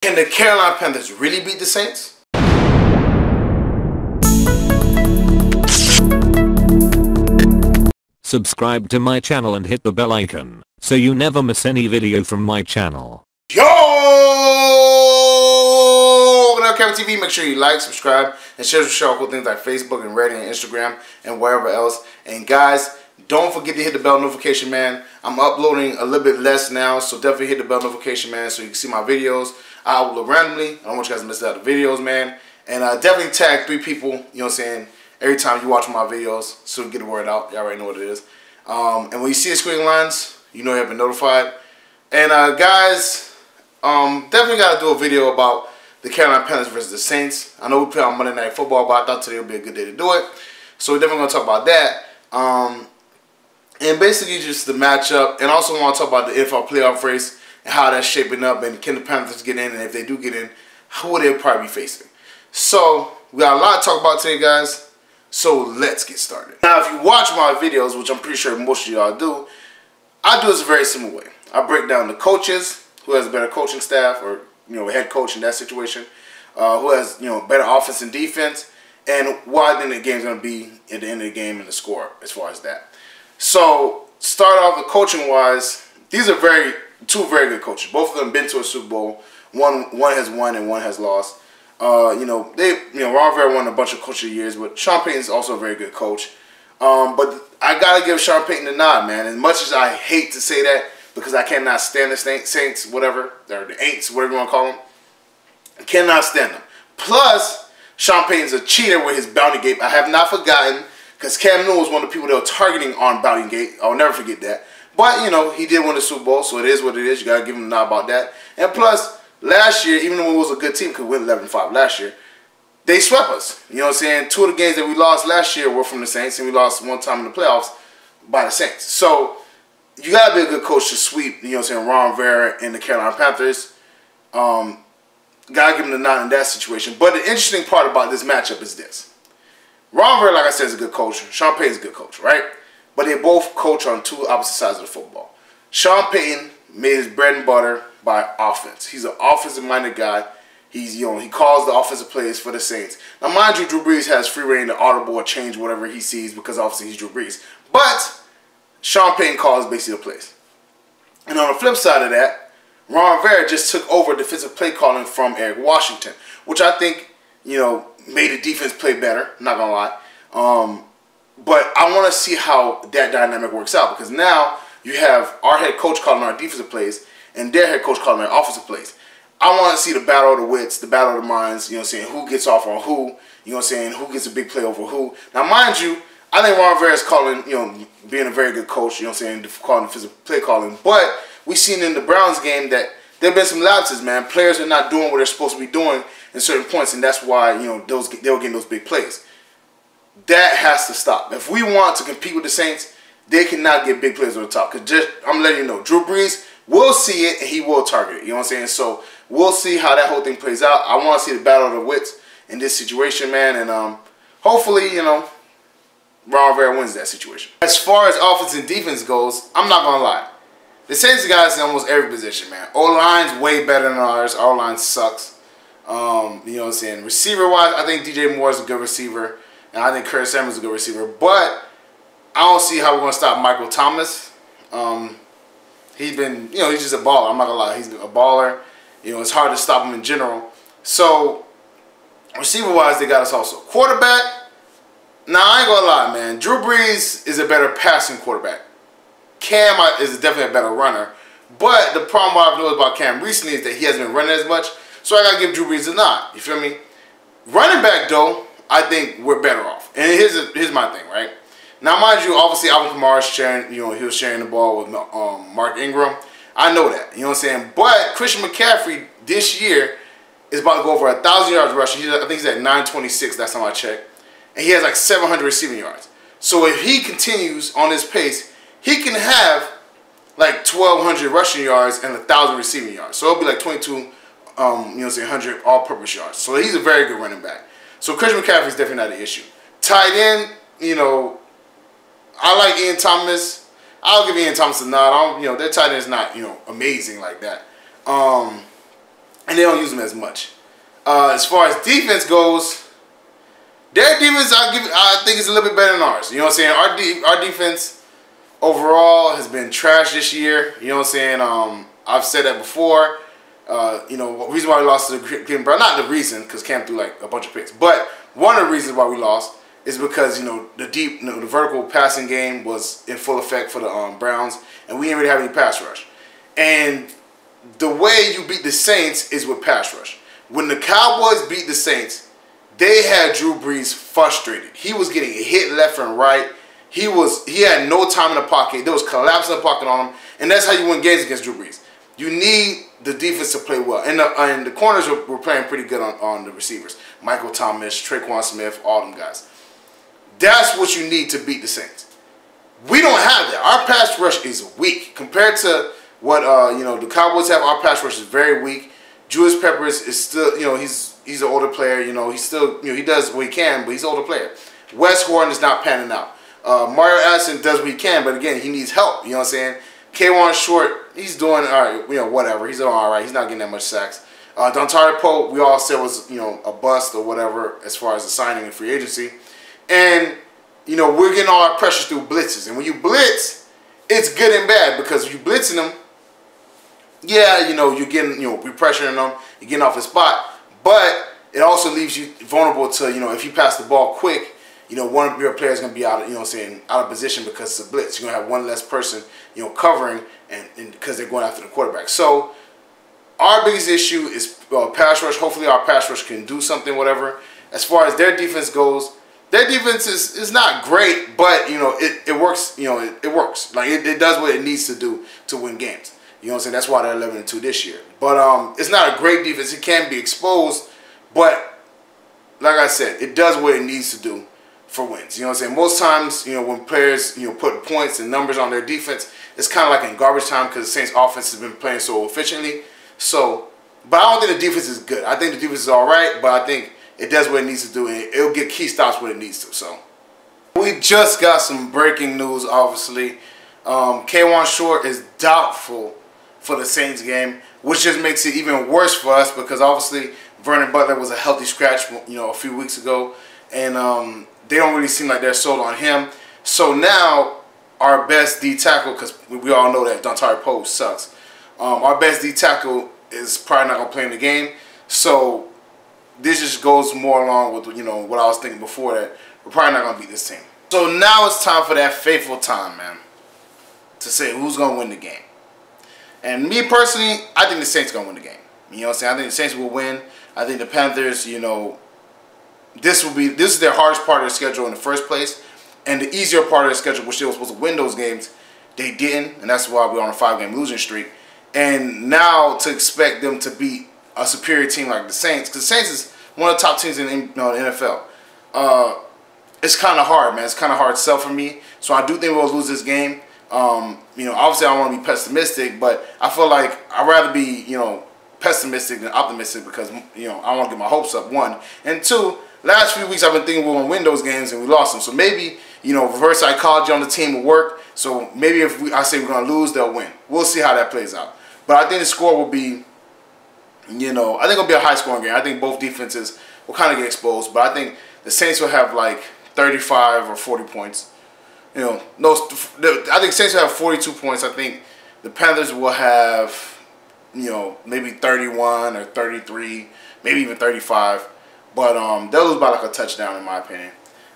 Can the Carolina Panthers really beat the Saints? Subscribe to my channel and hit the bell icon so you never miss any video from my channel. Yo! On LCameraTV, make sure you like, subscribe, and share the show with things like Facebook and Reddit and Instagram and wherever else. And guys, don't forget to hit the bell notification, man. I'm uploading a little bit less now, so definitely hit the bell notification, man, so you can see my videos. I upload randomly. I don't want you guys to miss out the videos, man. And definitely tag 3 people, you know what I'm saying, every time you watch my videos so we get the word out. Y'all already know what it is. And when you see the squiggly lines, you know you have been notified. And guys, definitely got to do a video about the Carolina Panthers versus the Saints. I know we play on Monday Night Football, but I thought today would be a good day to do it. So we're definitely going to talk about that. And basically just the matchup. And also want to talk about the NFL playoff race and how that's shaping up. And can the Panthers get in? And if they do get in, who will they probably be facing? So we got a lot to talk about today, guys. So let's get started. Now, if you watch my videos, which I'm pretty sure most of y'all do, I do this a very similar way. I break down the coaches, who has a better coaching staff, or a head coach in that situation, who has better offense and defense, and what I think the game's gonna be at the end of the game and the score as far as that. So start off the coaching wise, these are two very good coaches. Both of them been to a Super Bowl. One has won and one has lost. Ron Rivera won a bunch of coach of the years, but Sean Payton's also a very good coach. But I gotta give Sean Payton the nod, man. As much as I hate to say that, because I cannot stand the Saints, whatever, or the Aints, whatever you want to call them. I cannot stand them. Plus, Sean Payton's a cheater with his bounty gate. I have not forgotten, because Cam Newell was one of the people they were targeting on bounty gate. I'll never forget that. But, he did win the Super Bowl, so it is what it is. You got to give him a nod about that. And plus, last year, even though it was a good team, because we went 11-5 last year, they swept us. You know what I'm saying? 2 of the games that we lost last year were from the Saints, and we lost one time in the playoffs by the Saints. So you got to be a good coach to sweep, Ron Rivera and the Carolina Panthers. Got to give him the nod in that situation. But the interesting part about this matchup is this. Ron Rivera, like I said, is a good coach. Sean Payton's a good coach, right? But they both coach on 2 opposite sides of the football. Sean Payton made his bread and butter by offense. He's an offensive-minded guy. He's, he calls the offensive plays for the Saints. Now, mind you, Drew Brees has free reign to audible or change whatever he sees because obviously he's Drew Brees. But Sean Payton calls basically the plays. And on the flip side of that, Ron Rivera just took over defensive play calling from Eric Washington, which I think, made the defense play better, not going to lie. But I want to see how that dynamic works out, because now you have our head coach calling our defensive plays and their head coach calling their offensive plays. I want to see the battle of the wits, the battle of the minds, who gets off on who, who gets a big play over who. Now, mind you, I think Ron Rivera is calling, being a very good coach, calling defensive play calling. But we've seen in the Browns game that there have been some lapses, man. Players are not doing what they're supposed to be doing in certain points, and that's why, they were getting those big plays. That has to stop. If we want to compete with the Saints, they cannot get big plays on the top. Because I'm letting you know, Drew Brees will see it and he will target it. You know what I'm saying? So we'll see how that whole thing plays out. I want to see the battle of the wits in this situation, man. And hopefully, Ron Rivera wins that situation. As far as offense and defense goes, I'm not going to lie. The Saints guys in almost every position, man. O-line's way better than ours. Our line sucks. You know what I'm saying? Receiver-wise, I think DJ Moore is a good receiver. And I think Curtis Samuel's a good receiver. But I don't see how we're going to stop Michael Thomas. He's been, he's just a baller. I'm not going to lie. He's a baller. It's hard to stop him in general. So, receiver-wise, they got us also. Quarterback, nah, I ain't going to lie, man. Drew Brees is a better passing quarterback. Cam is definitely a better runner. But the problem I've noticed about Cam recently is that he hasn't been running as much. So I got to give Drew Brees a nod. You feel me? Running back, though, I think we're better off. And here's my thing, right? Now, mind you, obviously, Alvin Kamara's sharing, he was sharing the ball with Mark Ingram. I know that, you know what I'm saying? But Christian McCaffrey this year is about to go over 1,000 yards rushing. I think he's at 926 last time I checked. And he has like 700 receiving yards. So if he continues on this pace, he can have like 1,200 rushing yards and 1,000 receiving yards. So it'll be like 100 all-purpose yards. So he's a very good running back. So Christian McCaffrey is definitely not an issue. Tight end, I like Ian Thomas. I'll give Ian Thomas a nod. Their tight end is not, amazing like that. And and they don't use them as much. As far as defense goes, their defense I think is a little bit better than ours. You know what I'm saying? Our defense overall has been trash this year. You know what I'm saying? I've said that before. You know, the reason why we lost to the Cleveland Browns, not the reason, because Cam threw like a bunch of picks, but one of the reasons why we lost is because, you know, the vertical passing game was in full effect for the Browns, and we didn't really have any pass rush. And the way you beat the Saints is with pass rush. When the Cowboys beat the Saints, they had Drew Brees frustrated. He was getting hit left and right. He had no time in the pocket. There was collapse in the pocket on him, and that's how you win games against Drew Brees. You need the defense to play well. And the corners were playing pretty good on the receivers. Michael Thomas, Traquan Smith, all them guys. That's what you need to beat the Saints. We don't have that. Our pass rush is weak. Compared to what you know, the Cowboys have, our pass rush is very weak. Julius Peppers is still, you know, he's an older player. You know, he's still, you know, he does what he can, but he's an older player. Wes Horton is not panning out. Mario Addison does what he can, but again, he needs help. You know what I'm saying? Kawann Short, he's doing all right, you know, whatever. He's doing all right. He's not getting that much sacks. Dontari Pope, we all said was, you know, a bust or whatever as far as the signing and free agency. And, you know, we're getting all our pressure through blitzes. And when you blitz, it's good and bad, because if you're blitzing them, yeah, you know, you're getting, you know, we're pressuring them, you're getting off the spot. But it also leaves you vulnerable to, you know, if you pass the ball quick, you know, one of your players is going to be out of, you know what I'm saying, out of position because it's a blitz. You're going to have one less person, you know, covering and because they're going after the quarterback. So our biggest issue is pass rush. Hopefully our pass rush can do something, whatever. As far as their defense goes, their defense is not great, but, you know, it works, you know, it works. Like, it does what it needs to do to win games. You know what I'm saying? That's why they're 11-2 this year. But it's not a great defense. It can be exposed, but like I said, it does what it needs to do for wins. You know what I'm saying? Most times, you know, when players, you know, put points and numbers on their defense, it's kind of like in garbage time because the Saints offense has been playing so efficiently. So, but I don't think the defense is good. I think the defense is all right, but I think it does what it needs to do, and it'll get key stops when it needs to. So, we just got some breaking news, obviously. Kawann Short is doubtful for the Saints game, which just makes it even worse for us because obviously Vernon Butler was a healthy scratch, you know, a few weeks ago, and they don't really seem like they're sold on him. So now our best D tackle, because we all know that Dontari Pope sucks, our best D tackle is probably not gonna play in the game. So this just goes more along with, you know, what I was thinking before, that we're probably not gonna beat this team. So now it's time for that fateful time, man, to say who's gonna win the game. And me personally, I think the Saints gonna win the game. You know what I'm saying? I think the Saints will win. I think the Panthers, you know, this is their hardest part of their schedule in the first place, and the easier part of their schedule, which they were supposed to win those games, they didn't, and that's why we're on a 5-game losing streak. And now to expect them to beat a superior team like the Saints, because the Saints is one of the top teams in the NFL. It's kind of hard, man. It's kind of hard sell for me. So I do think we'll lose this game. You know, obviously I don't want to be pessimistic, but I feel like I'd rather be, you know, pessimistic than optimistic because, you know, I don't want to get my hopes up, one. And two, last few weeks I've been thinking we're going to win those games and we lost them. So maybe, you know, reverse psychology on the team will work. So maybe if I say we're going to lose, they'll win. We'll see how that plays out. But I think the score will be, you know, I think it'll be a high-scoring game. I think both defenses will kind of get exposed. But I think the Saints will have like 35 or 40 points. You know, I think Saints will have 42 points. I think the Panthers will have, you know, maybe 31 or 33, maybe even 35. But they'll lose by like a touchdown in my opinion.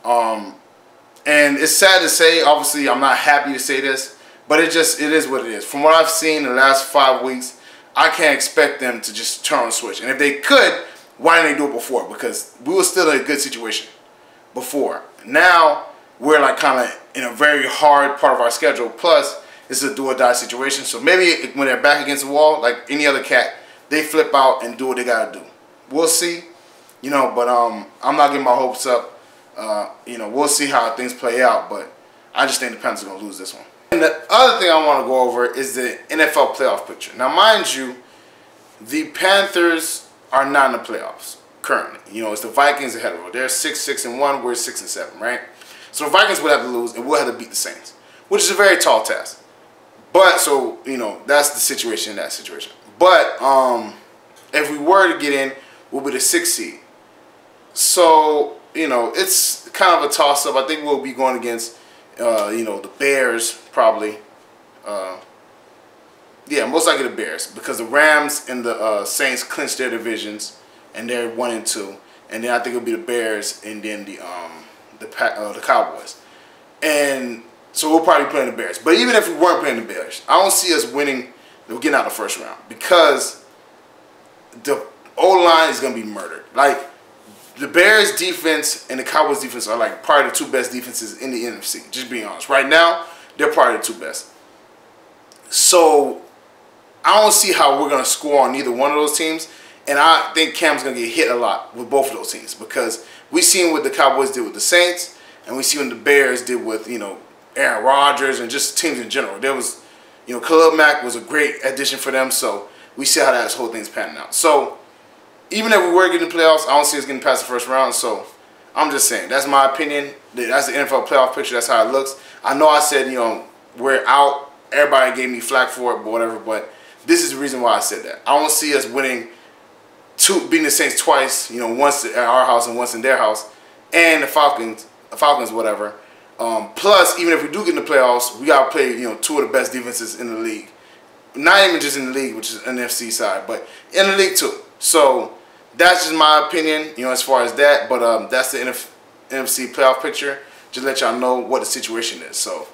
And it's sad to say, obviously I'm not happy to say this, but it is what it is. From what I've seen in the last 5 weeks, I can't expect them to just turn on the switch. And if they could, why didn't they do it before? Because we were still in a good situation before. Now we're like kind of in a very hard part of our schedule. Plus, it's a do-or-die situation. So maybe when they're back against the wall, like any other cat, they flip out and do what they got to do. We'll see. You know, but I'm not getting my hopes up. You know, we'll see how things play out. But I just think the Panthers are going to lose this one. And the other thing I want to go over is the NFL playoff picture. Now, mind you, the Panthers are not in the playoffs currently. You know, it's the Vikings ahead of us. They're 6-6-1. We're 6-7, right? So the Vikings would have to lose, and we'll have to beat the Saints, which is a very tall task. But, so, you know, that's the situation in that situation. But, if we were to get in, we'll be the 6th seed. So, you know, it's kind of a toss-up. I think we'll be going against, you know, the Bears probably. Yeah, most likely the Bears, because the Rams and the Saints clinched their divisions, and they're 1 and 2. And then I think it'll be the Bears and then the Cowboys. And so we'll probably play the Bears. But even if we weren't playing the Bears, I don't see us winning, getting out of the first round, because the O-line is going to be murdered. Like, the Bears defense and the Cowboys defense are like probably the 2 best defenses in the NFC. Just being honest. Right now, they're probably the 2 best. So I don't see how we're going to score on either one of those teams. And I think Cam's going to get hit a lot with both of those teams, because we seen what the Cowboys did with the Saints, and we see what the Bears did with, you know, Aaron Rodgers and just teams in general. There was, you know, Khalil Mack was a great addition for them, so we see how that whole thing's panning out. So even if we were getting the playoffs, I don't see us getting past the first round. So I'm just saying, that's my opinion. That's the NFL playoff picture. That's how it looks. I know I said, you know, we're out. Everybody gave me flack for it, but whatever. But this is the reason why I said that. I don't see us beating the Saints twice. You know, once at our house and once in their house, and the Falcons, whatever. Plus, even if we do get in the playoffs, we gotta play, you know, 2 of the best defenses in the league. Not even just in the league, which is NFC side, but in the league too. So that's just my opinion, you know, as far as that. But that's the NFC playoff picture. Just let y'all know what the situation is. So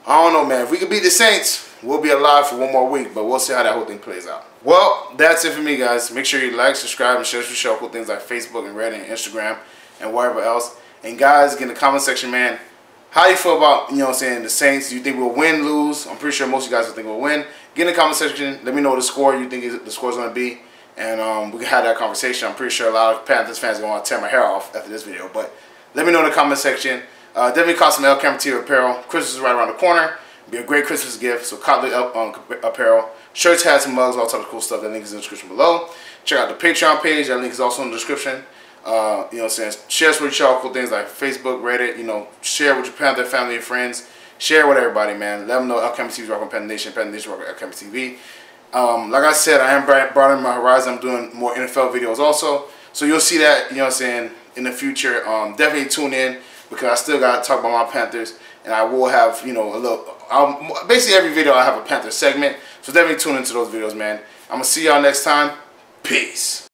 I don't know, man. If we could beat the Saints, we'll be alive for 1 more week. But we'll see how that whole thing plays out. Well, that's it for me, guys. Make sure you like, subscribe, and share the show with things like Facebook and Reddit and Instagram and wherever else. And guys, get in the comment section, man. How do you feel about, you know what I'm saying, the Saints? Do you think we'll win, lose? I'm pretty sure most of you guys will think we'll win. Get in the comment section. Let me know the score you think the score is going to be. And we can have that conversation. I'm pretty sure a lot of Panthers fans are going to tear my hair off after this video. But let me know in the comment section. Definitely caught some LCameraTV apparel. Christmas is right around the corner. It'll be a great Christmas gift. So caught the apparel. Shirts, hats, and mugs, all types of cool stuff. That link is in the description below. Check out the Patreon page. That link is also in the description. You know what I'm saying? Share with y'all cool things like Facebook, Reddit. You know, share with your Panther family and friends. Share with everybody, man. Let them know LCameraTV is rocking Panther Nation. Panther Nation rocking LCameraTV. Like I said, I am broadening my horizon. I'm doing more NFL videos also. So you'll see that, you know what I'm saying, in the future. Definitely tune in, because I still got to talk about my Panthers. And I will have, you know, basically every video I have a Panther segment. So definitely tune into those videos, man. I'm going to see y'all next time. Peace.